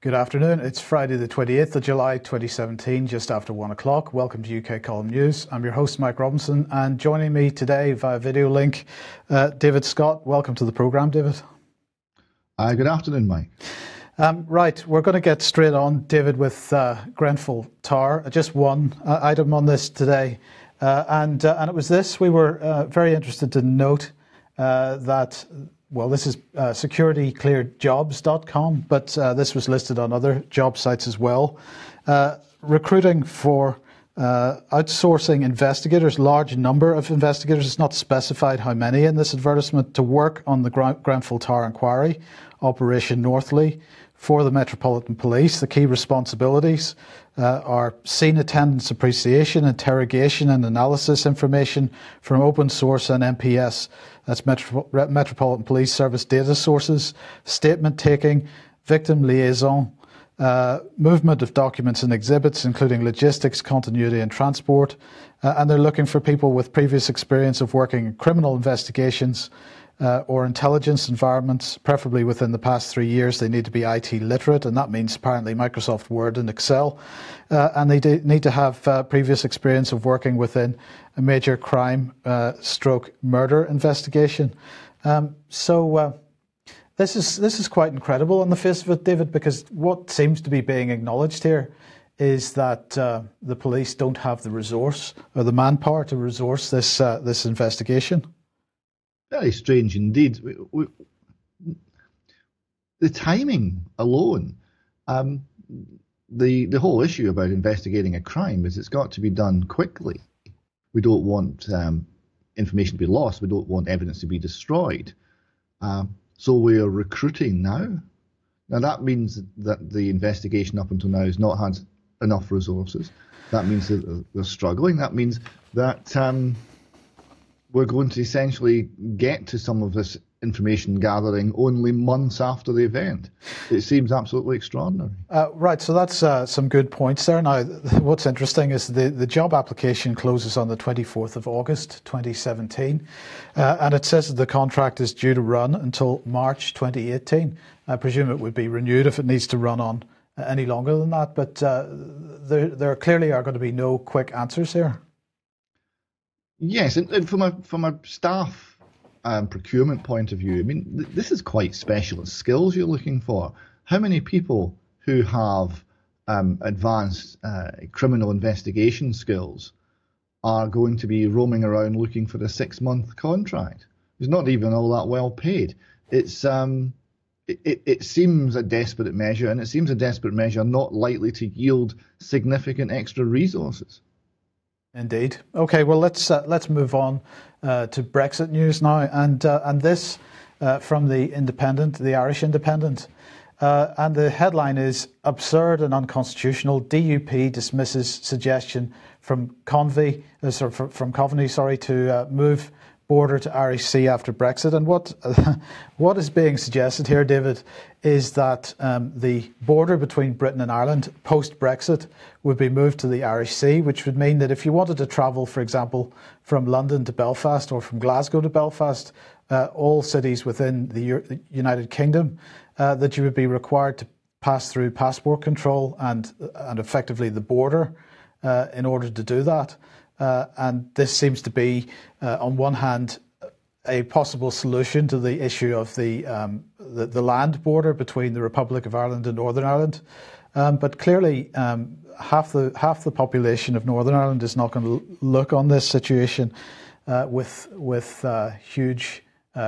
Good afternoon. It's Friday the 28th of July 2017, just after 1 o'clock. Welcome to UK Column News. I'm your host, Mike Robinson, and joining me today via video link, David Scott. Welcome to the programme, David. Good afternoon, Mike. Right, we're going to get straight on, David, with Grenfell Tower. Just one item on this today, and it was this. We were very interested to note that, well, this is securityclearedjobs.com, but this was listed on other job sites as well. Recruiting for outsourcing investigators, large number of investigators, it's not specified how many in this advertisement, to work on the Grenfell Tower inquiry, Operation Northleigh, for the Metropolitan Police. The key responsibilities are scene attendance appreciation, interrogation and analysis information from open source and MPS, that's Metropolitan Police Service data sources, statement taking, victim liaison, movement of documents and exhibits, including logistics, continuity and transport. And they're looking for people with previous experience of working in criminal investigations or intelligence environments, preferably within the past 3 years. They need to be IT literate, and that means apparently Microsoft Word and Excel. And they need to have previous experience of working within a major crime stroke murder investigation. This is quite incredible on the face of it, David, because what seems to be being acknowledged here is that the police don't have the resource or the manpower to resource this investigation. Very strange indeed. The timing alone, the whole issue about investigating a crime is it's got to be done quickly. We don't want information to be lost. We don't want evidence to be destroyed. So we are recruiting now. Now that means that the investigation up until now has not had enough resources. That means that they're struggling. That means that we're going to essentially get to some of this information gathering only months after the event. It seems absolutely extraordinary. Right, so that's some good points there. Now, what's interesting is the job application closes on the 24th of August 2017, and it says that the contract is due to run until March 2018. I presume it would be renewed if it needs to run on any longer than that, but there clearly are going to be no quick answers here. Yes, and from a staff procurement point of view, I mean, this is quite specialist skills you're looking for. How many people who have advanced criminal investigation skills are going to be roaming around looking for a 6-month contract? It's not even all that well paid. It seems a desperate measure, and it seems a desperate measure not likely to yield significant extra resources. Indeed. Okay, well, let's move on to Brexit news now, and this from the Independent, the Irish Independent, and the headline is "Absurd and Unconstitutional. DUP dismisses suggestion from Coveney, to move border to Irish Sea after Brexit." And what is being suggested here, David, is that the border between Britain and Ireland post-Brexit would be moved to the Irish Sea, which would mean that if you wanted to travel, for example, from London to Belfast or from Glasgow to Belfast, all cities within the United Kingdom, that you would be required to pass through passport control and effectively the border in order to do that. And this seems to be, on one hand, a possible solution to the issue of the land border between the Republic of Ireland and Northern Ireland. But clearly, half the population of Northern Ireland is not going to look on this situation with huge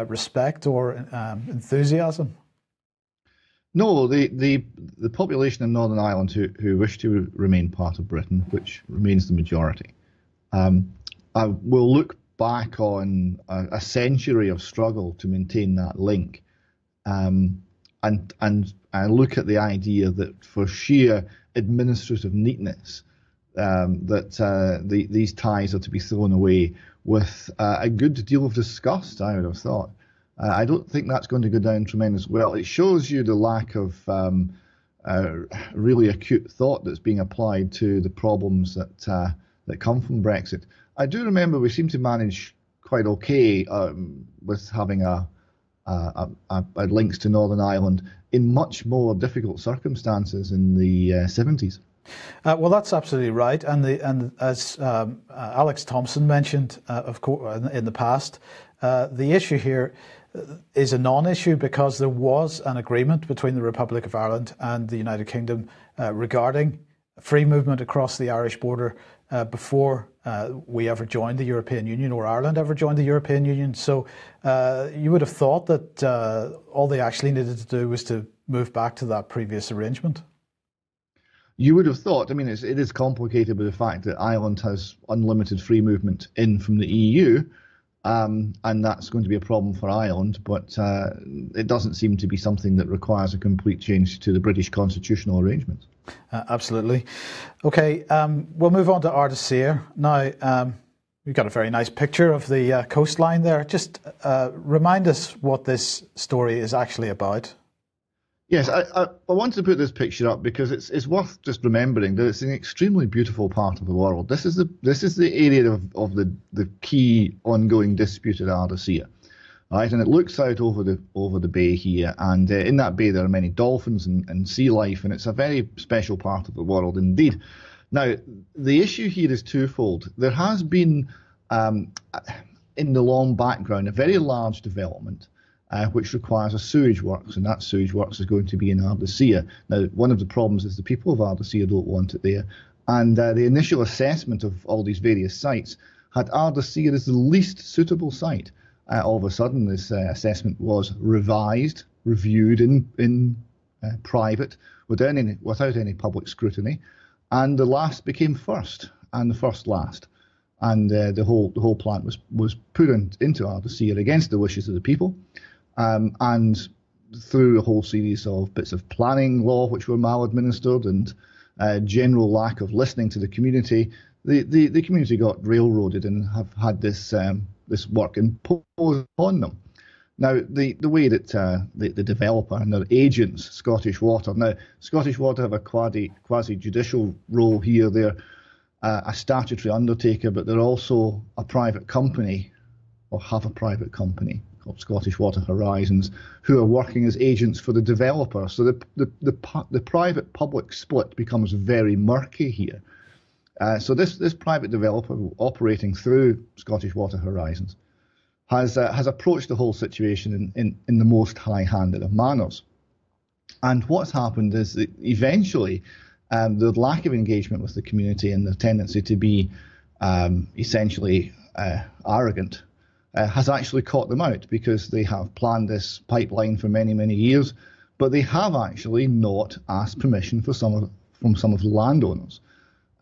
respect or enthusiasm. No, the population in Northern Ireland who wish to remain part of Britain, which remains the majority, will look back on a century of struggle to maintain that link, and look at the idea that for sheer administrative neatness, these ties are to be thrown away with a good deal of disgust, I would have thought. I don't think that's going to go down tremendous well. It shows you the lack of really acute thought that's being applied to the problems that come from Brexit. I do remember we seem to manage quite okay with having a links to Northern Ireland in much more difficult circumstances in the 70s. Well, that's absolutely right, and as Alex Thompson mentioned, of course, in the past, the issue here is a non-issue because there was an agreement between the Republic of Ireland and the United Kingdom regarding free movement across the Irish border before we ever joined the European Union, or Ireland ever joined the European Union. So you would have thought that all they actually needed to do was to move back to that previous arrangement. You would have thought. I mean, it is complicated with the fact that Ireland has unlimited free movement in from the EU, and that's going to be a problem for Ireland, but it doesn't seem to be something that requires a complete change to the British constitutional arrangements. Absolutely. Okay, we'll move on to Ardashir. Now, we've got a very nice picture of the coastline there. Just remind us what this story is actually about. Yes, I wanted to put this picture up because it's worth just remembering that it's an extremely beautiful part of the world. This is the area of the key ongoing dispute at Ardashir, right? And it looks out over the bay here, and in that bay there are many dolphins and sea life, and it's a very special part of the world indeed. Now, the issue here is twofold. There has been in the long background a very large development. Which requires a sewage works, and that sewage works is going to be in Ardashir. Now, one of the problems is the people of Ardashir don't want it there, and the initial assessment of all these various sites had Ardashir as the least suitable site. All of a sudden, this assessment was revised, reviewed in private, without any public scrutiny, and the last became first, and the first last. And the whole plant was put into Ardashir against the wishes of the people. And through a whole series of bits of planning law which were maladministered and general lack of listening to the community, the community got railroaded and have had this work imposed upon them. Now, the way that the developer and their agents, Scottish Water, now Scottish Water have a quasi-judicial role here. They're a statutory undertaker, but they're also a private company, or have a private company, called Scottish Water Horizons, who are working as agents for the developer. So the private-public split becomes very murky here. So this private developer operating through Scottish Water Horizons has approached the whole situation in the most high-handed of manners. And what's happened is that eventually the lack of engagement with the community and the tendency to be essentially arrogant has actually caught them out, because they have planned this pipeline for many, many years, but they have actually not asked permission from some of the landowners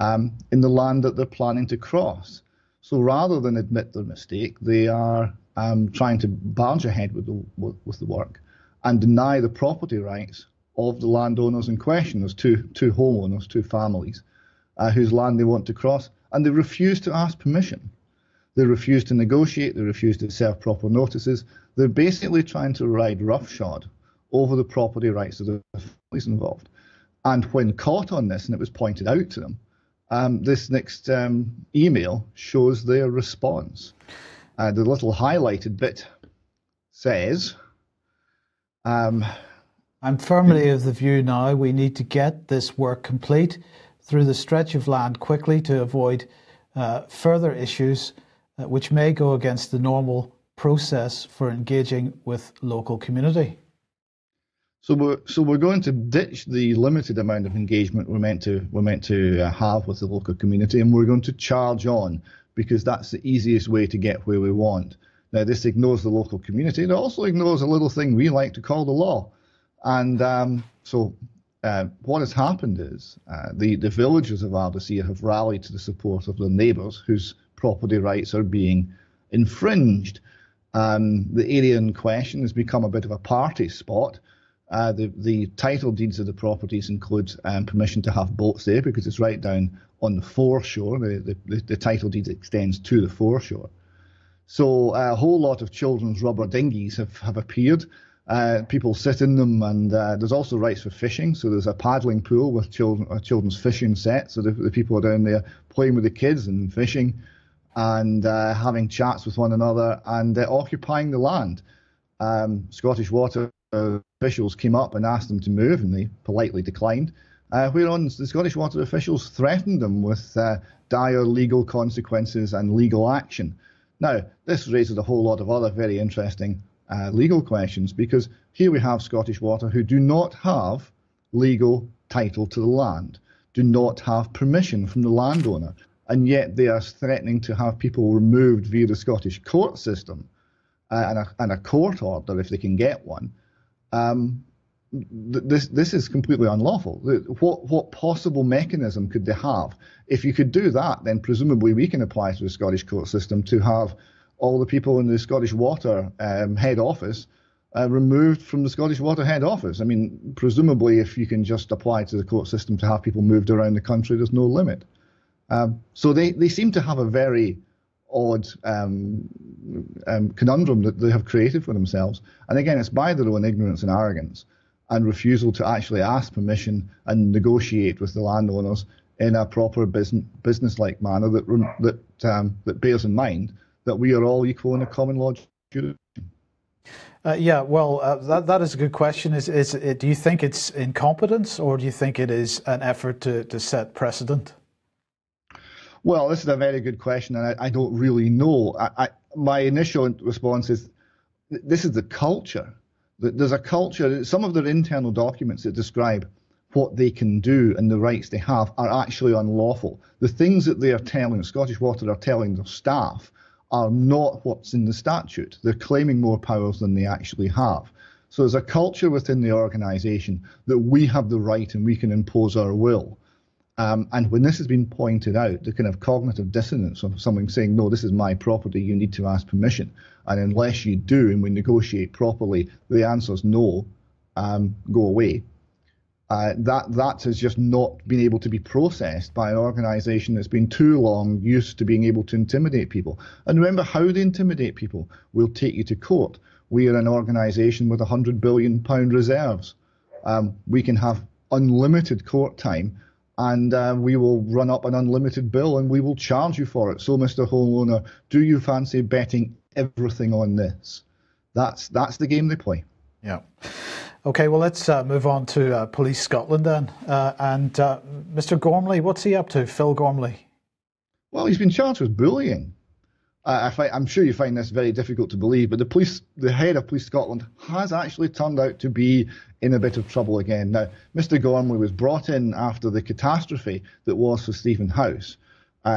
in the land that they're planning to cross. So rather than admit their mistake, they are trying to barge ahead with the work and deny the property rights of the landowners in question. There's two homeowners, two families, whose land they want to cross, and they refuse to ask permission. They refuse to negotiate, they refuse to serve proper notices. They're basically trying to ride roughshod over the property rights of the families involved. And when caught on this, and it was pointed out to them, this next email shows their response. The little highlighted bit says, I'm firmly of the view now we need to get this work complete through the stretch of land quickly to avoid further issues which may go against the normal process for engaging with local community. So we're going to ditch the limited amount of engagement we're meant to have with the local community, and we're going to charge on, because that's the easiest way to get where we want. Now, this ignores the local community. It also ignores a little thing we like to call the law. And what has happened is the villagers of Ardashir have rallied to the support of their neighbours whose property rights are being infringed. The area in question has become a bit of a party spot. The title deeds of the properties include permission to have boats there, because it's right down on the foreshore. The title deed extends to the foreshore. So a whole lot of children's rubber dinghies have appeared. People sit in them, and there's also rights for fishing. So there's a paddling pool with a children's fishing set. So the people are down there playing with the kids and fishing and having chats with one another and occupying the land. Scottish Water officials came up and asked them to move, and they politely declined. Whereon the Scottish Water officials threatened them with dire legal consequences and legal action. Now, this raises a whole lot of other very interesting legal questions, because here we have Scottish Water who do not have legal title to the land, do not have permission from the landowner, and yet they are threatening to have people removed via the Scottish court system and a court order if they can get one. This is completely unlawful. What possible mechanism could they have? If you could do that, then presumably we can apply to the Scottish court system to have all the people in the Scottish Water head office removed from the Scottish Water head office. I mean, presumably if you can just apply to the court system to have people moved around the country, there's no limit. So they seem to have a very odd conundrum that they have created for themselves. And again, it's by their own ignorance and arrogance and refusal to actually ask permission and negotiate with the landowners in a proper business-like manner that bears in mind that we are all equal in a common law jurisdiction. Yeah, well, that is a good question. Do you think it's incompetence, or do you think it is an effort to set precedent? Well, this is a very good question, and I don't really know. My initial response is this is the culture. There's a culture. Some of their internal documents that describe what they can do and the rights they have are actually unlawful. The things that they are telling, Scottish Water are telling their staff, are not what's in the statute. They're claiming more powers than they actually have. So there's a culture within the organisation that we have the right and we can impose our will. And when this has been pointed out, the kind of cognitive dissonance of someone saying, no, this is my property, you need to ask permission. And unless you do and we negotiate properly, the answer's no, go away. That has just not been able to be processed by an organisation that's been too long used to being able to intimidate people. And remember how they intimidate people. We'll take you to court. We are an organisation with £100 billion reserves. We can have unlimited court time, and we will run up an unlimited bill and we will charge you for it. So, Mr. Homeowner, do you fancy betting everything on this? That's the game they play. Yeah. Okay, well, let's move on to Police Scotland then. And Mr. Gormley, what's he up to, Phil Gormley? Well, he's been charged with bullying. I'm sure you find this very difficult to believe, but the head of Police Scotland has actually turned out to be in a bit of trouble again. Now, Mr. Gormley was brought in after the catastrophe that was for Stephen House.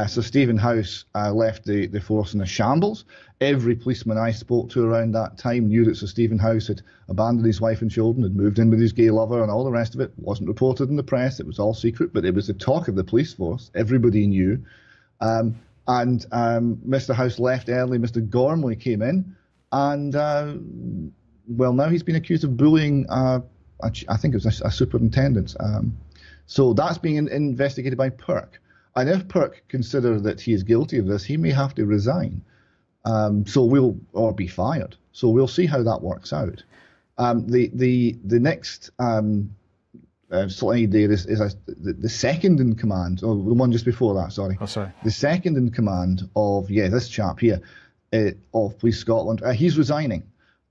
So Stephen House left the force in a shambles. Every policeman I spoke to around that time knew that Sir Stephen House had abandoned his wife and children, had moved in with his gay lover and all the rest of it. It wasn't reported in the press. It was all secret, but it was the talk of the police force. Everybody knew. And Mr. House left early. Mr. Gormley came in, and well, now he's been accused of bullying. I think it was a superintendent. So that's being investigated by PERC. And if PERC consider that he is guilty of this, he may have to resign. Or be fired. So we'll see how that works out. The next slide there is the second in command, or the one just before that, sorry. Oh, sorry. The second in command of, this chap here, of Police Scotland, he's resigning.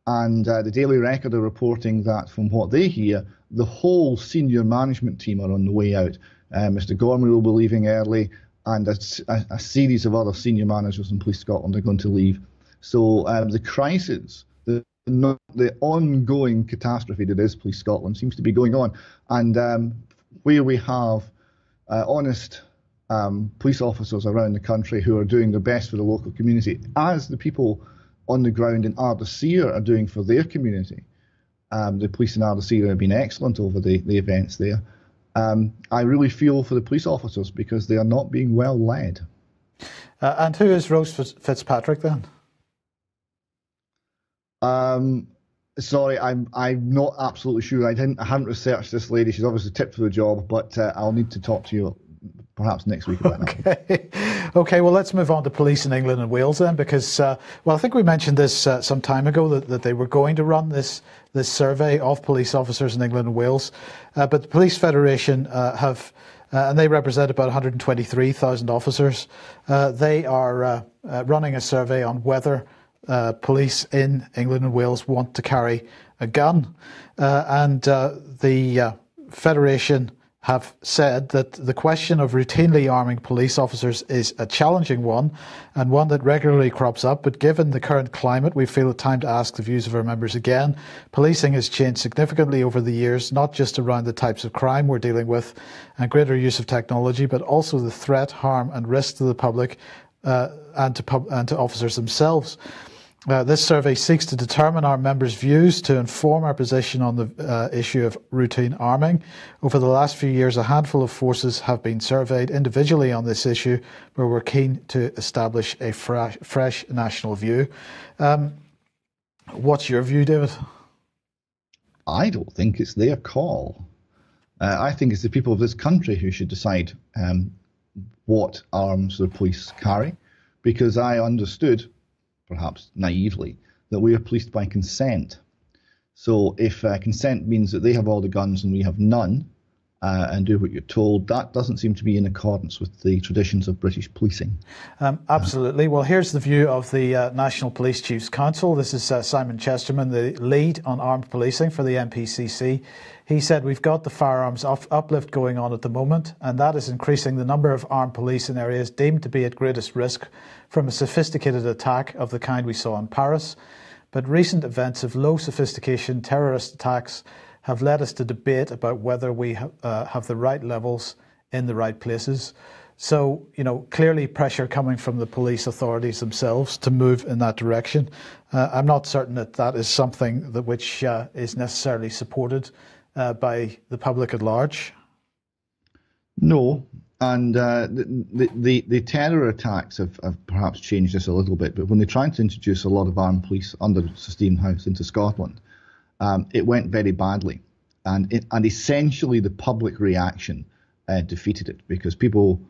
And the Daily Record are reporting that from what they hear, the whole senior management team are on the way out. Mr. Gormley will be leaving early, and a series of other senior managers in Police Scotland are going to leave. So the crisis, the ongoing catastrophe that is Police Scotland seems to be going on. And where we have honest police officers around the country who are doing their best for the local community, as the people on the ground in Ardasir are doing for their community. The police in Ardasir have been excellent over the events there. I really feel for the police officers because they are not being well led. And who is Rose Fitzpatrick then? Sorry, I'm not absolutely sure. I haven't researched this lady. She's obviously tipped for the job, but I'll need to talk to you perhaps next week about that. Okay, well, let's move on to police in England and Wales then, because, I think we mentioned this some time ago that they were going to run this survey of police officers in England and Wales. But the Police Federation have, and they represent about 123,000 officers, they are running a survey on whether police in England and Wales want to carry a gun. And the Federation have said that the question of routinely arming police officers is a challenging one and one that regularly crops up, but given the current climate, we feel it time to ask the views of our members again. Policing has changed significantly over the years, not just around the types of crime we're dealing with and greater use of technology, but also the threat, harm and risk to the public and to officers themselves. This survey seeks to determine our members' views to inform our position on the issue of routine arming. Over the last few years, a handful of forces have been surveyed individually on this issue, where we're keen to establish a fresh national view. What's your view, David? I don't think it's their call. I think it's the people of this country who should decide what arms the police carry, because I understood, perhaps naively, that we are policed by consent. So if consent means that they have all the guns and we have none, and do what you're told, that doesn't seem to be in accordance with the traditions of British policing. Absolutely. Well, here's the view of the National Police Chiefs Council. This is Simon Chesterman, the lead on armed policing for the NPCC. He said, we've got the firearms uplift going on at the moment, and that is increasing the number of armed police in areas deemed to be at greatest risk from a sophisticated attack of the kind we saw in Paris. But recent events of low sophistication terrorist attacks have led us to debate about whether we have the right levels in the right places. So, clearly pressure coming from the police authorities themselves to move in that direction. I'm not certain that is something which is necessarily supported by the public at large. No, and the terror attacks have perhaps changed this a little bit, but when they tried to introduce a lot of armed police under Stephen House into Scotland, it went very badly, and essentially the public reaction defeated it, because people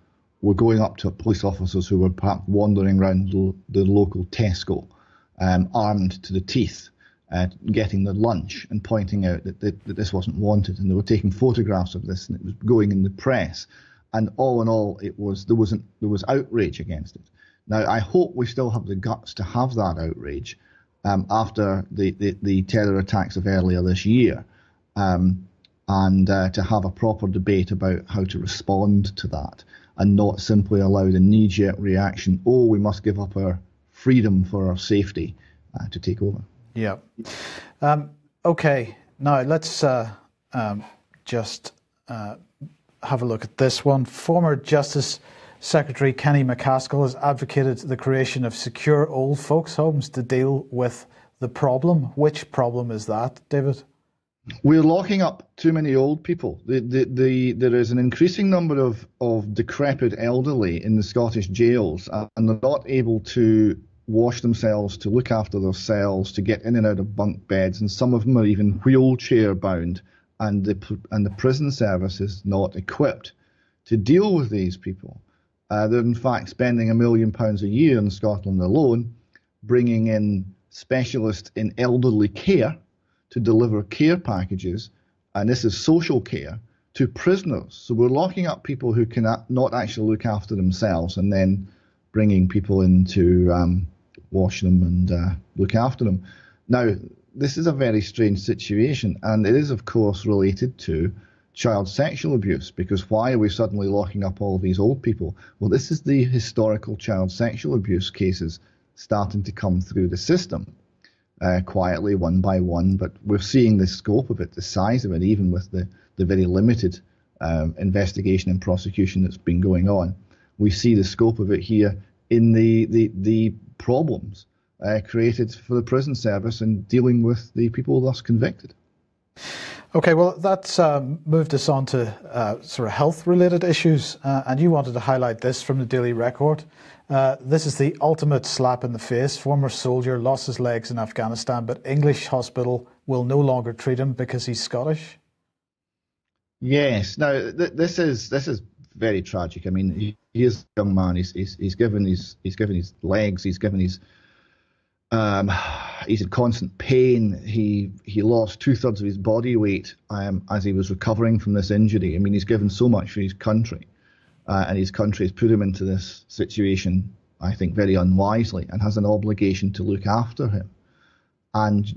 were going up to police officers who were perhaps wandering around the local Tesco, armed to the teeth, getting their lunch and pointing out that this wasn't wanted, and they were taking photographs of this, and it was going in the press, and all in all, there was outrage against it. Now, I hope we still have the guts to have that outrage after the terror attacks of earlier this year, and to have a proper debate about how to respond to that, and not simply allow the knee-jerk reaction, oh, we must give up our freedom for our safety, to take over. Yeah. Okay, now let's just have a look at this one. Former Justice Secretary Kenny McCaskill has advocated the creation of secure old folks' homes to deal with the problem. Which problem is that, David? We're locking up too many old people. There is an increasing number of decrepit elderly in the Scottish jails, and they're not able to wash themselves, to look after themselves, to get in and out of bunk beds, and some of them are even wheelchair bound, and the prison service is not equipped to deal with these people. They're in fact spending £1 million a year in Scotland alone, bringing in specialists in elderly care to deliver care packages, and this is social care, to prisoners. So we're locking up people who cannot not actually look after themselves, and then bringing people in to wash them and look after them. Now, this is a very strange situation, and it is, of course, related to child sexual abuse, because why are we suddenly locking up all these old people? Well, this is the historical child sexual abuse cases starting to come through the system, quietly, one by one, but we're seeing the scope of it, the size of it, even with the very limited investigation and prosecution that's been going on. We see the scope of it here in the problems created for the prison service and dealing with the people thus convicted. Okay, well, that's moved us on to sort of health-related issues, and you wanted to highlight this from the Daily Record. This is the ultimate slap in the face. Former soldier lost his legs in Afghanistan, but English hospital will no longer treat him because he's Scottish. Yes. Now, this is very tragic. I mean, he is a young man. He's given his legs. He's in constant pain. He lost 2/3 of his body weight as he was recovering from this injury. I mean, he's given so much for his country, and his country has put him into this situation I think very unwisely, and has an obligation to look after him. And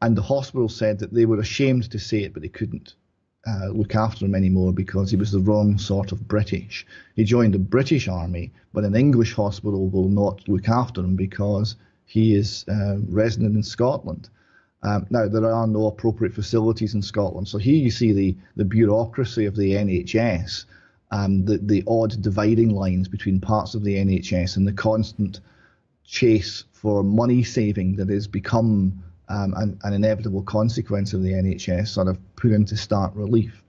the hospital said that they were ashamed to say it, but they couldn't look after him anymore because he was the wrong sort of British. He joined the British Army, but an English hospital will not look after him because he is resident in Scotland. Now, there are no appropriate facilities in Scotland. So here you see the bureaucracy of the NHS, the odd dividing lines between parts of the NHS and the constant chase for money saving that has become an inevitable consequence of the NHS sort of put into stark relief.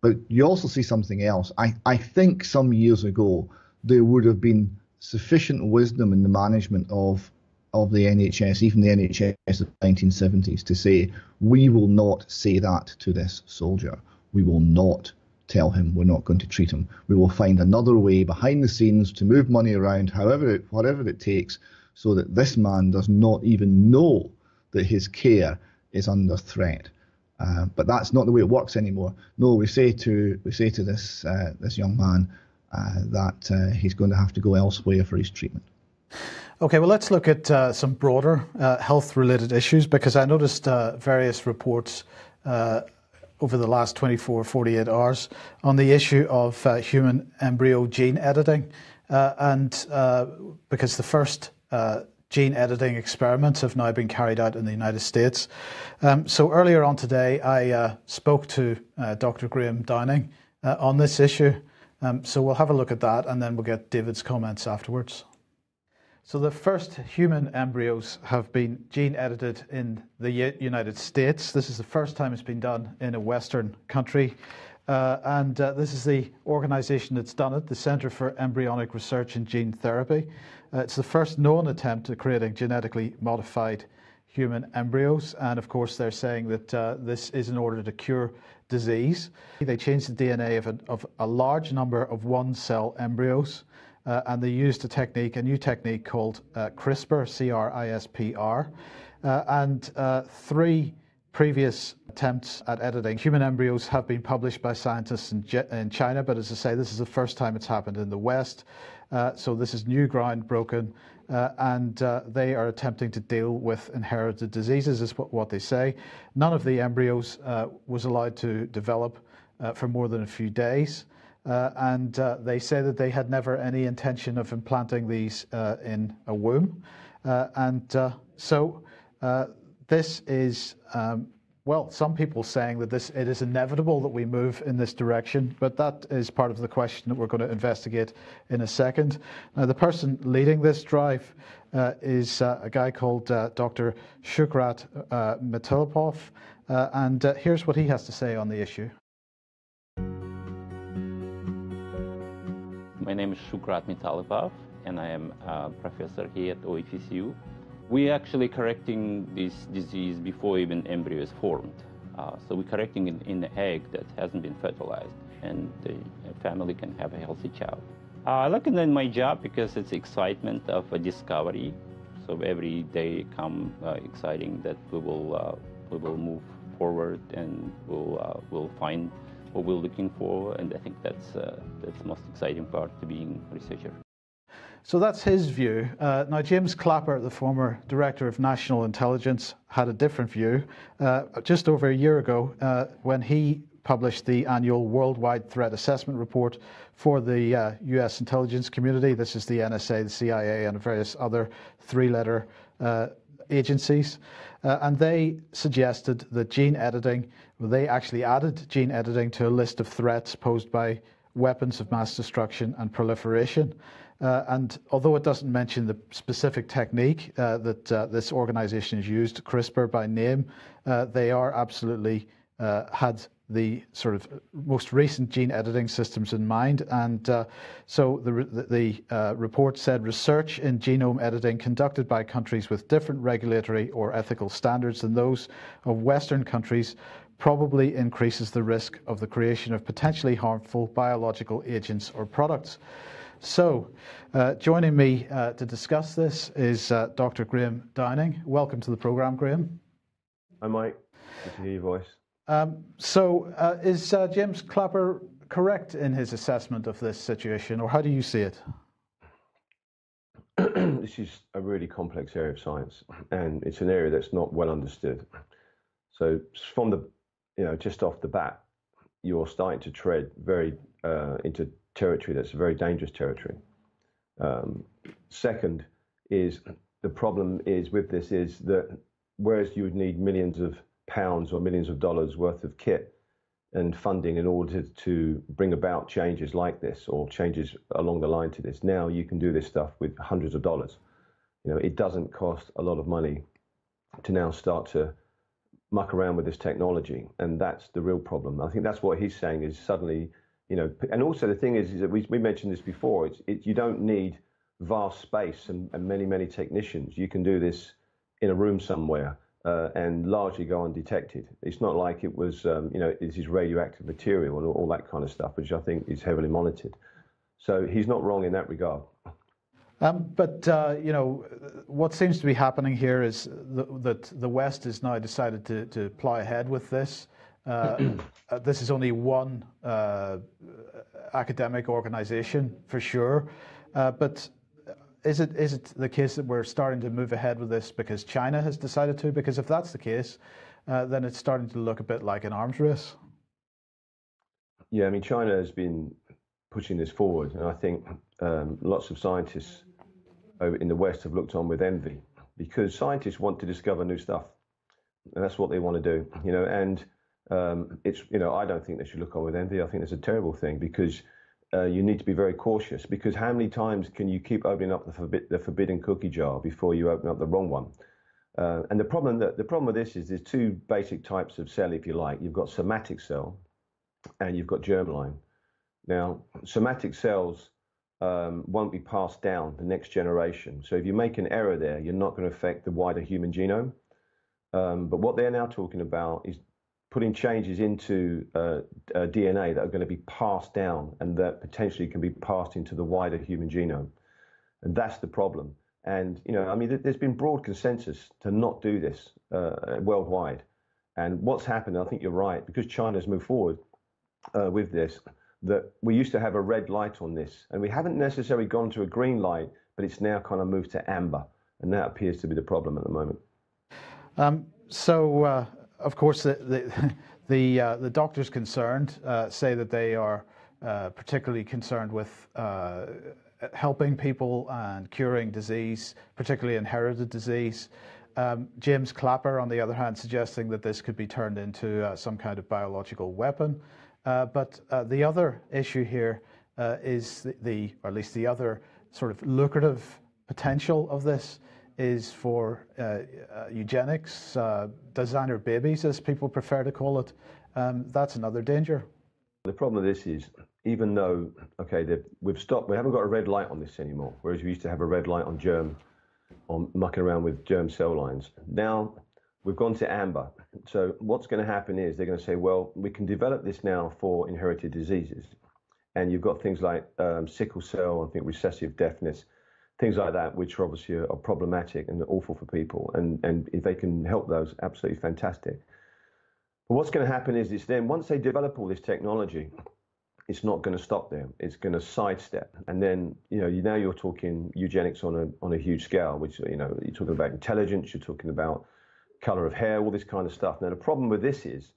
But you also see something else. I think some years ago there would have been sufficient wisdom in the management of the NHS, even the NHS of the 1970s, to say, we will not say that to this soldier. We will not tell him we're not going to treat him. We will find another way behind the scenes to move money around, whatever it takes, so that this man does not even know that his care is under threat. But that's not the way it works anymore. No, we say to this young man that he's going to have to go elsewhere for his treatment. Okay, well, let's look at some broader health-related issues, because I noticed various reports over the last 24, 48 hours on the issue of human embryo gene editing, and because the first gene editing experiments have now been carried out in the United States. So earlier on today, I spoke to Dr. Graham Downing on this issue. So we'll have a look at that, and then we'll get David's comments afterwards. So the first human embryos have been gene edited in the United States. This is the first time it's been done in a Western country. And this is the organization that's done it, the Center for Embryonic Research in Gene Therapy. It's the first known attempt at creating genetically modified human embryos. And of course, they're saying that this is in order to cure disease. They changed the DNA of a large number of one-cell embryos. And they used a new technique called CRISPR, C-R-I-S-P-R. And 3 previous attempts at editing human embryos have been published by scientists in China, but as I say, this is the first time it's happened in the West. So this is new ground broken, and they are attempting to deal with inherited diseases, is what they say. None of the embryos was allowed to develop for more than a few days, and they say that they had never any intention of implanting these in a womb. So this is, well, some people saying that it is inevitable that we move in this direction, but that is part of the question that we're going to investigate in a second. Now, the person leading this drive is a guy called Dr. Shukrat Mitalipov, and here's what he has to say on the issue. My name is Shukrat Mitalipov, and I am a professor here at OFCU. We're actually correcting this disease before even embryo is formed. So we're correcting it in the egg that hasn't been fertilized, and the family can have a healthy child. I like it in my job because it's excitement of a discovery. So every day come exciting that we will move forward, and we'll find what we're looking for, and I think that's the most exciting part to being a researcher. So that's his view. Now, James Clapper, the former Director of National Intelligence, had a different view. Just over a year ago, when he published the annual Worldwide Threat Assessment Report for the US intelligence community, this is the NSA, the CIA, and various other 3-letter agencies, and they suggested that gene editing, they actually added gene editing to a list of threats posed by weapons of mass destruction and proliferation. And although it doesn't mention the specific technique that this organization has used, CRISPR by name, they are absolutely had the sort of most recent gene editing systems in mind. And so the report said research in genome editing conducted by countries with different regulatory or ethical standards than those of Western countries probably increases the risk of the creation of potentially harmful biological agents or products. So, joining me to discuss this is Dr. Graham Downing. Welcome to the program, Graham. Hi, Mike. Good to hear your voice. Is James Clapper correct in his assessment of this situation, or how do you see it? This is a really complex area of science, and it's an area that's not well understood. So from the, just off the bat, you're starting to tread very into territory that's very dangerous territory. Second is the problem is with this is that whereas you would need millions of pounds or millions of dollars worth of kit and funding in order to bring about changes like this or changes along the line to this, now you can do this stuff with hundreds of dollars. It doesn't cost a lot of money to now start to muck around with this technology, and that's the real problem. I think that's what he's saying is suddenly, and also the thing is that we mentioned this before, you don't need vast space and many technicians. You can do this in a room somewhere and largely go undetected. It's not like it was, this is radioactive material and all that kind of stuff, which I think is heavily monitored. So he's not wrong in that regard. But what seems to be happening here is that the West has now decided to plow ahead with this. This is only one academic organization, for sure. But is it the case that we're starting to move ahead with this because China has decided to? Because if that's the case, then it's starting to look a bit like an arms race. Yeah, I mean, China has been pushing this forward, and I think lots of scientists in the West have looked on with envy because scientists want to discover new stuff, and that's what they want to do. And it's I don't think they should look on with envy. I think it's a terrible thing because you need to be very cautious. Because how many times can you keep opening up the forbidden cookie jar before you open up the wrong one? And the problem with this is there's two basic types of cell, if you like. You've got somatic cell, and you've got germline. Now, somatic cells won't be passed down the next generation. So if you make an error there, you're not going to affect the wider human genome. But what they're now talking about is putting changes into DNA that are going to be passed down and that potentially can be passed into the wider human genome. And that's the problem. And, there's been broad consensus to not do this worldwide. And what's happened, I think you're right, because China's moved forward with this, that we used to have a red light on this, and we haven't necessarily gone to a green light, but it's now kind of moved to amber, and that appears to be the problem at the moment. Of course, the doctors concerned say that they are particularly concerned with helping people and curing disease, particularly inherited disease. James Clapper, on the other hand, suggesting that this could be turned into some kind of biological weapon. But the other issue here is or at least the other sort of lucrative potential of this is for eugenics, designer babies, as people prefer to call it. That's another danger. The problem with this is, even though, we haven't got a red light on this anymore, whereas we used to have a red light on mucking around with germ cell lines. Now, we've gone to amber. So what's going to happen is they're going to say, well, we can develop this now for inherited diseases. And you've got things like sickle cell, I think recessive deafness, things like that, which are obviously are problematic and awful for people. And if they can help those, absolutely fantastic. But what's going to happen is it's then, once they develop all this technology, it's not going to stop there. It's going to sidestep. And then, now you're talking eugenics on a huge scale, which, you're talking about intelligence, you're talking about color of hair, all this kind of stuff. Now, the problem with this is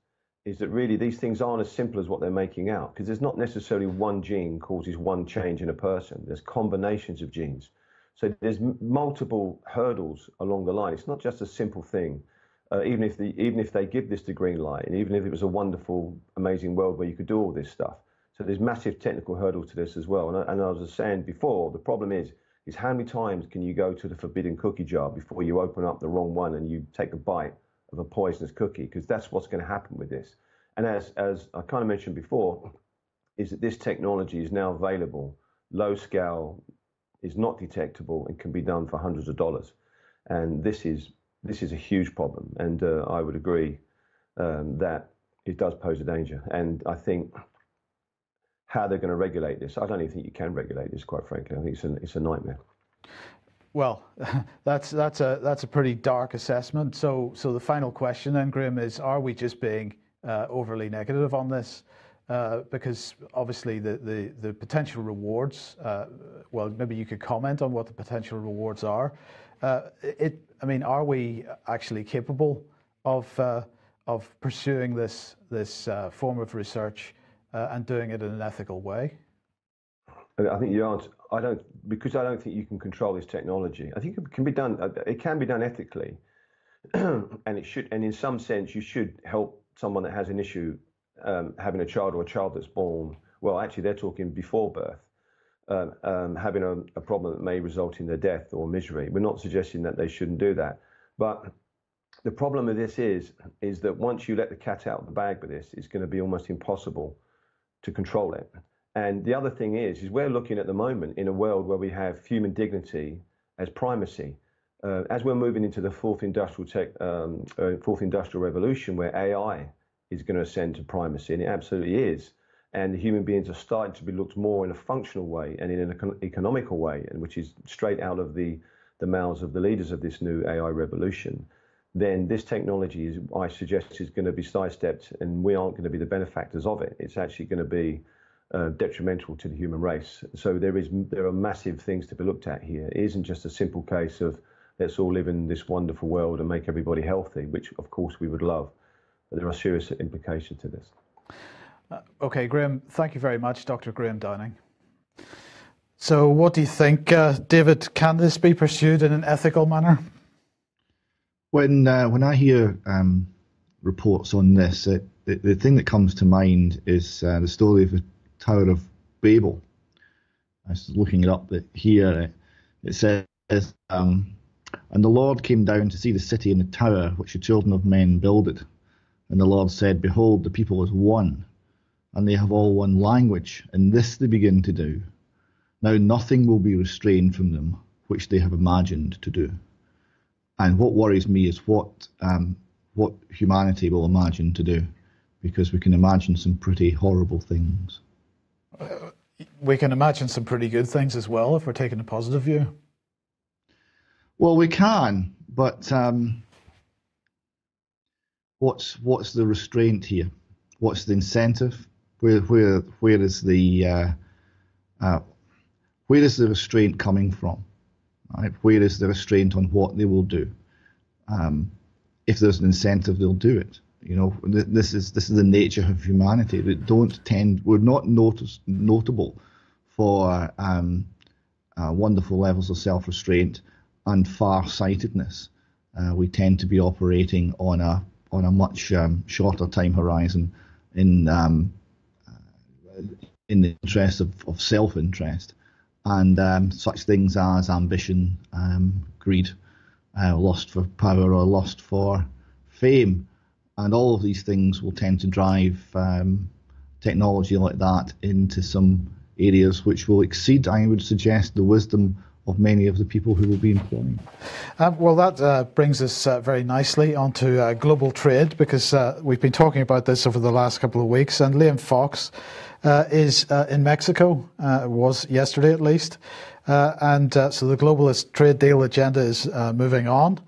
that really these things aren't as simple as what they're making out, because there's not necessarily one gene causes one change in a person. There's combinations of genes. So there's multiple hurdles along the line. It's not just a simple thing. Even if they give this the green light, and even if it was a wonderful, amazing world where you could do all this stuff. So there's massive technical hurdles to this as well. And I was saying before, the problem is how many times can you go to the forbidden cookie jar before you open up the wrong one and you take a bite of a poisonous cookie? Because that's what's going to happen with this. And as I kind of mentioned before, is that this technology is now available, low scale, is not detectable, and can be done for hundreds of dollars. And this is a huge problem. And I would agree that it does pose a danger. And I think how they're going to regulate this, I don't even think you can regulate this, quite frankly. I think it's a nightmare. Well, that's a pretty dark assessment. So the final question then, Graham, is: are we just being overly negative on this? because obviously the potential rewards, well, maybe you could comment on what the potential rewards are. I mean, are we actually capable of pursuing this form of research and doing it in an ethical way? I think you answer. I don't think you can control this technology. I think it can be done. It can be done ethically, and it should. And in some sense, you should help someone that has an issue having a child or a child that's born. Well, actually, they're talking before birth, having a problem that may result in their death or misery. We're not suggesting that they shouldn't do that, but the problem with this is that once you let the cat out of the bag with this, it's going to be almost impossible to control it. And the other thing is we're looking at the moment in a world where we have human dignity as primacy. As we're moving into the fourth industrial revolution, where AI is going to ascend to primacy, and it absolutely is, and the human beings are starting to be looked more in a functional way and in an economical way, and which is straight out of the mouths of the leaders of this new AI revolution, then this technology is, I suggest, is going to be sidestepped, and we aren't going to be the benefactors of it. It's actually going to be detrimental to the human race. So there are massive things to be looked at here. It isn't just a simple case of let's all live in this wonderful world and make everybody healthy, which of course we would love. But there are serious implications to this. Okay, Graham, thank you very much, Dr. Graham Downing. So what do you think, David, can this be pursued in an ethical manner? When I hear reports on this, the thing that comes to mind is the story of the Tower of Babel. I was looking it up here. It says, and the Lord came down to see the city and the tower which the children of men builded. And the Lord said, behold, the people is one, and they have all one language, and this they begin to do. Now nothing will be restrained from them which they have imagined to do. And what worries me is what humanity will imagine to do, because we can imagine some pretty horrible things. We can imagine some pretty good things as well if we're taking a positive view. Well, we can, but what's the restraint here? What's the incentive? Where is the restraint coming from? Right? Where is the restraint on what they will do? If there's an incentive, they'll do it. You know, this is the nature of humanity. We're not notable for wonderful levels of self-restraint and far-sightedness. We tend to be operating on a much shorter time horizon in the interest of self-interest, and such things as ambition, greed, lust for power or lust for fame. And all of these things will tend to drive technology like that into some areas which will exceed, I would suggest, the wisdom of many of the people who will be employing. Well, that brings us very nicely onto global trade, because we've been talking about this over the last couple of weeks, and Liam Fox is in Mexico, was yesterday at least, and so the globalist trade deal agenda is moving on.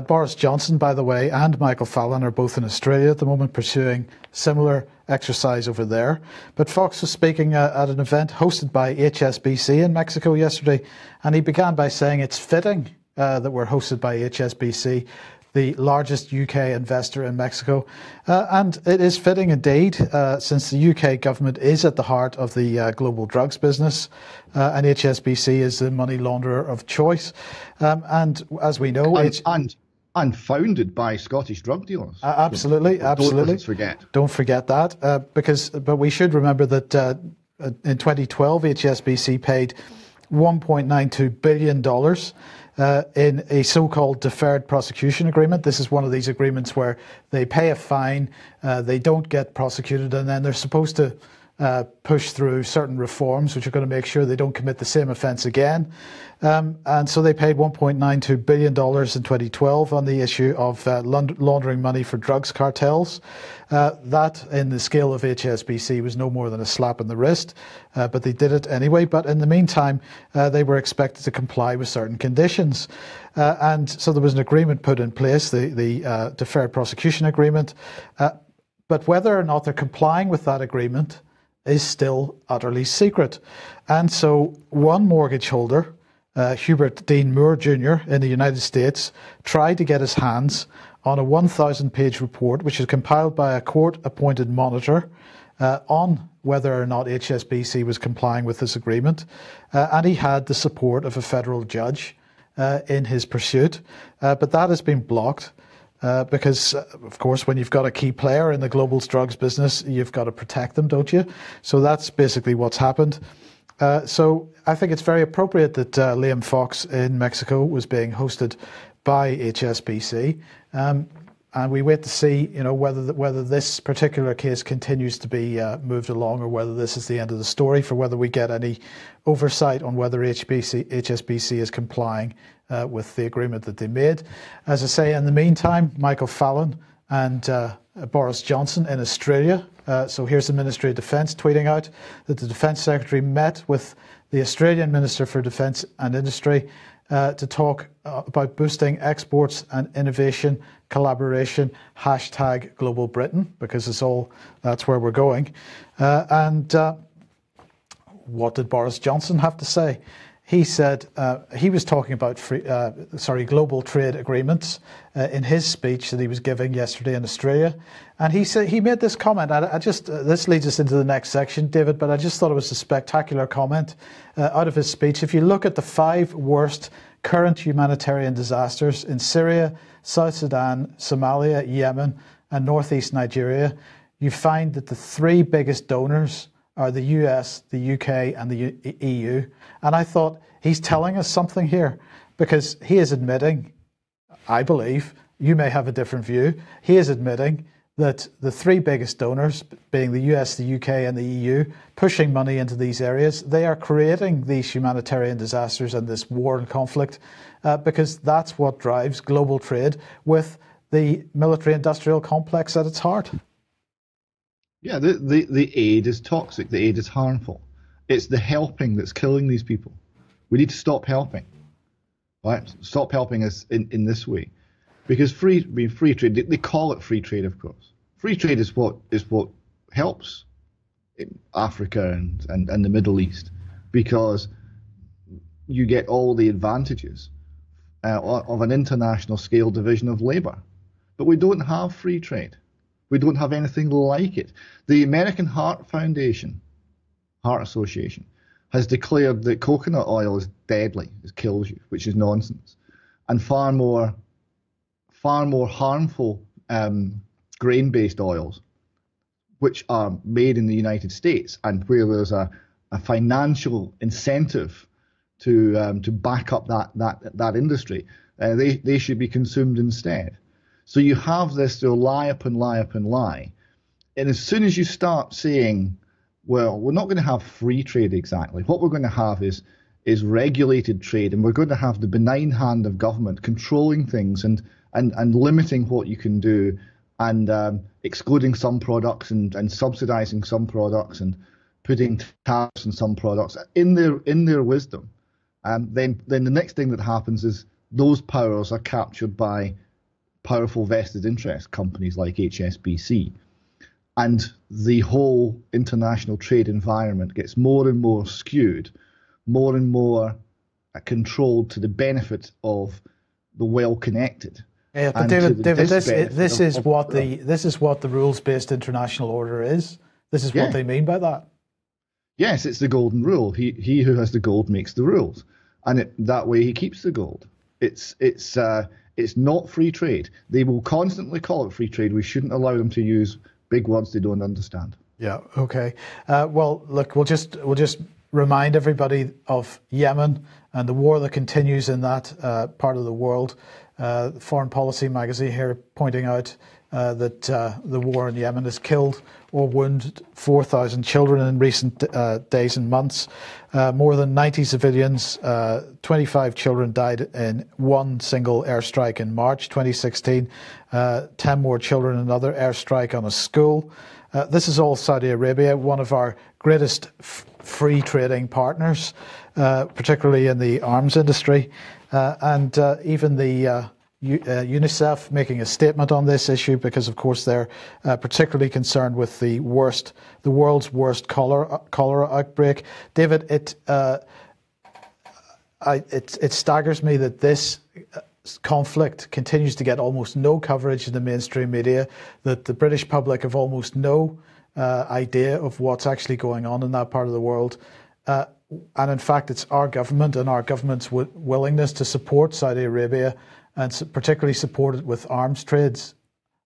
Boris Johnson, by the way, and Michael Fallon are both in Australia at the moment pursuing similar exercise over there. But Fox was speaking at an event hosted by HSBC in Mexico yesterday, and he began by saying it's fitting that we're hosted by HSBC, the largest UK investor in Mexico. And it is fitting indeed, since the UK government is at the heart of the global drugs business, and HSBC is the money launderer of choice. And as we know... And founded by Scottish drug dealers. Absolutely, absolutely. Don't forget that, but we should remember that in 2012, HSBC paid $1.92 billion in a so-called deferred prosecution agreement. This is one of these agreements where they pay a fine, they don't get prosecuted, and then they're supposed to push through certain reforms which are going to make sure they don't commit the same offence again. And so they paid $1.92 billion in 2012 on the issue of laundering money for drugs cartels. That, in the scale of HSBC, was no more than a slap in the wrist, but they did it anyway. But in the meantime, they were expected to comply with certain conditions. And so there was an agreement put in place, the deferred prosecution agreement. but whether or not they're complying with that agreement is still utterly secret. And so one mortgage holder, Hubert Dean Moore Jr. in the United States, tried to get his hands on a 1,000-page report which is compiled by a court-appointed monitor on whether or not HSBC was complying with this agreement. And he had the support of a federal judge in his pursuit. But that has been blocked because, of course, when you've got a key player in the global drugs business, you've got to protect them, don't you? So that's basically what's happened. So I think it's very appropriate that Liam Fox in Mexico was being hosted by HSBC. And we wait to see, whether this particular case continues to be moved along, or whether this is the end of the story, for whether we get any oversight on whether HSBC is complying with the agreement that they made. As I say, in the meantime, Michael Fallon and Boris Johnson in Australia. So here's the Ministry of Defence tweeting out that the Defence Secretary met with the Australian Minister for Defence and Industry to talk about boosting exports and innovation collaboration, #Global Britain, because that's where we're going. And what did Boris Johnson have to say? He said he was talking about global trade agreements in his speech that he was giving yesterday in Australia, and he made this comment. This leads us into the next section, David. But I just thought it was a spectacular comment out of his speech. If you look at the 5 worst current humanitarian disasters in Syria, South Sudan, Somalia, Yemen, and northeast Nigeria, you find that the 3 biggest donors are the US, the UK, and the EU. And I thought, he's telling us something here, because he is admitting, I believe, you may have a different view, he is admitting that the 3 biggest donors, being the US, the UK, and the EU, pushing money into these areas, they are creating these humanitarian disasters and this war and conflict, because that's what drives global trade, with the military-industrial complex at its heart. Yeah, the aid is toxic. The aid is harmful. It's the helping that's killing these people. We need to stop helping. Right? Stop helping us in this way. Because free trade, they call it free trade, of course. Free trade is what helps in Africa and the Middle East, because you get all the advantages of an international scale division of labor. But we don't have free trade. We don't have anything like it. The American Heart Association, has declared that coconut oil is deadly, it kills you, which is nonsense, and far more harmful grain-based oils, which are made in the United States, and where there's a financial incentive to back up that industry, they should be consumed instead. So you have this lie upon lie upon lie. And as soon as you start saying, well, we're not going to have free trade exactly, what we're going to have is regulated trade, and we're going to have the benign hand of government controlling things and limiting what you can do, and excluding some products and subsidizing some products and putting tariffs on some products in their wisdom. Then the next thing that happens is those powers are captured by powerful vested interest companies like HSBC, and the whole international trade environment gets more and more skewed, more and more controlled to the benefit of the well-connected. Yeah, but David, this is what the rules-based international order is. This is what they mean by that. Yes, it's the golden rule. He who has the gold makes the rules, and that way he keeps the gold. It's not free trade. They will constantly call it free trade. We shouldn't allow them to use big words they don't understand. Yeah. Okay. Well, look, we'll just remind everybody of Yemen and the war that continues in that part of the world. Foreign Policy magazine here pointing out that the war in Yemen has killed or wounded 4,000 children in recent days and months. More than 90 civilians, 25 children died in one single airstrike in March 2016. 10 more children in another airstrike on a school. This is all Saudi Arabia, one of our greatest free trading partners, particularly in the arms industry. And even the UNICEF making a statement on this issue because, of course, they're particularly concerned with the world's worst cholera outbreak. David, it staggers me that this conflict continues to get almost no coverage in the mainstream media, that the British public have almost no idea of what's actually going on in that part of the world. And in fact, it's our government and our government's willingness to support Saudi Arabia and particularly support it with arms trades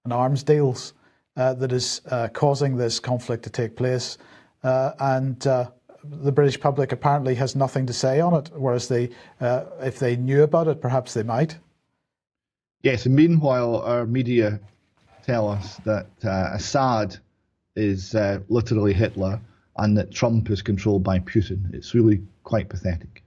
and arms deals that is causing this conflict to take place. And the British public apparently has nothing to say on it, whereas if they knew about it, perhaps they might. Yes, and meanwhile, our media tell us that Assad is literally Hitler and that Trump is controlled by Putin. It's really quite pathetic.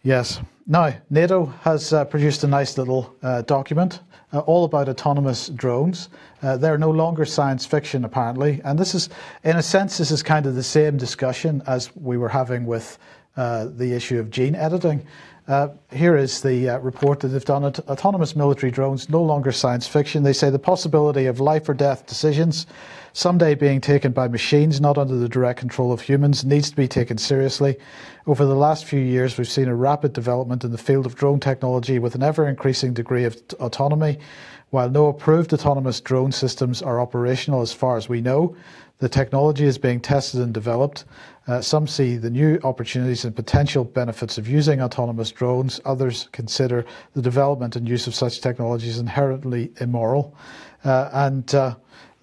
Yes. Now, NATO has produced a nice little document all about autonomous drones. They're no longer science fiction, apparently. And this is, in a sense, this is kind of the same discussion as we were having with the issue of gene editing. Here is the report that they've done. Autonomous military drones, no longer science fiction. They say the possibility of life or death decisions someday being taken by machines, not under the direct control of humans, needs to be taken seriously. Over the last few years, we've seen a rapid development in the field of drone technology with an ever-increasing degree of autonomy. While no approved autonomous drone systems are operational as far as we know, the technology is being tested and developed. Some see the new opportunities and potential benefits of using autonomous drones. Others consider the development and use of such technologies inherently immoral.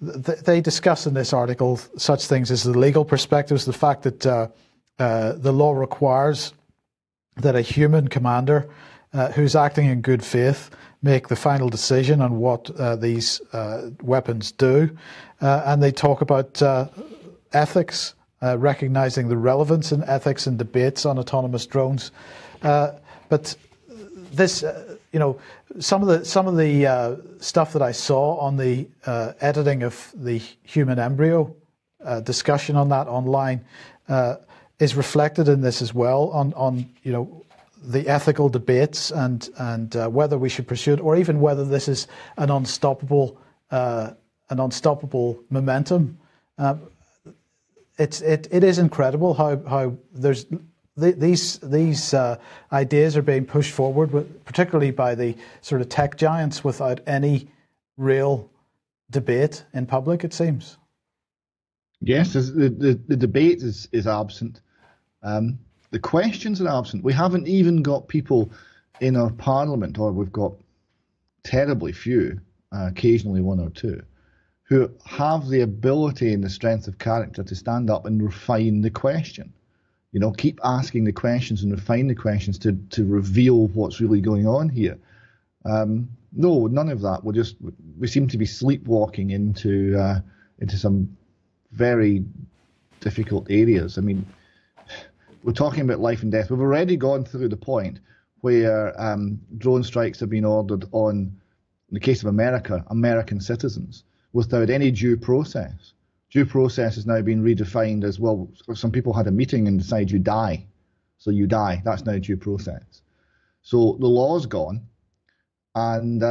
They discuss in this article such things as the legal perspectives, the fact that the law requires that a human commander who's acting in good faith make the final decision on what these weapons do. And they talk about ethics, recognizing the relevance in ethics and debates on autonomous drones. But this, some of the stuff that I saw on the editing of the human embryo, discussion on that online, is reflected in this as well on the ethical debates and whether we should pursue it, or even whether this is an unstoppable momentum. It is incredible how there's these ideas are being pushed forward, particularly by the sort of tech giants, without any real debate in public, it seems. Yes, the debate is absent. The questions are absent. We haven't even got people in our parliament, or we've got terribly few, occasionally one or two, who have the ability and the strength of character to stand up and refine the question. Keep asking the questions and refine the questions to reveal what's really going on here. No, none of that. We seem to be sleepwalking into some very difficult areas. I mean, we're talking about life and death. We've already gone through the point where drone strikes have been ordered on, in the case of America, American citizens without any due process. Due process has now been redefined as, well, some people had a meeting and decide you die. So you die. That's now due process. So the law's gone. And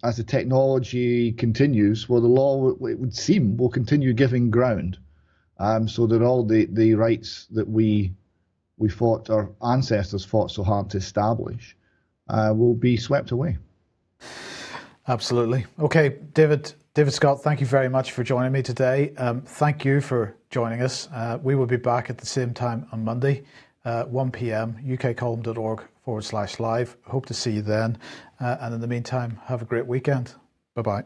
as the technology continues, well, the law, it would seem, will continue giving ground. So that all the rights that we fought, our ancestors fought so hard to establish, will be swept away. Absolutely. Okay, David Scott, thank you very much for joining me today. Thank you for joining us. We will be back at the same time on Monday, 1 p.m, ukcolumn.org/live. Hope to see you then. And in the meantime, have a great weekend. Bye-bye.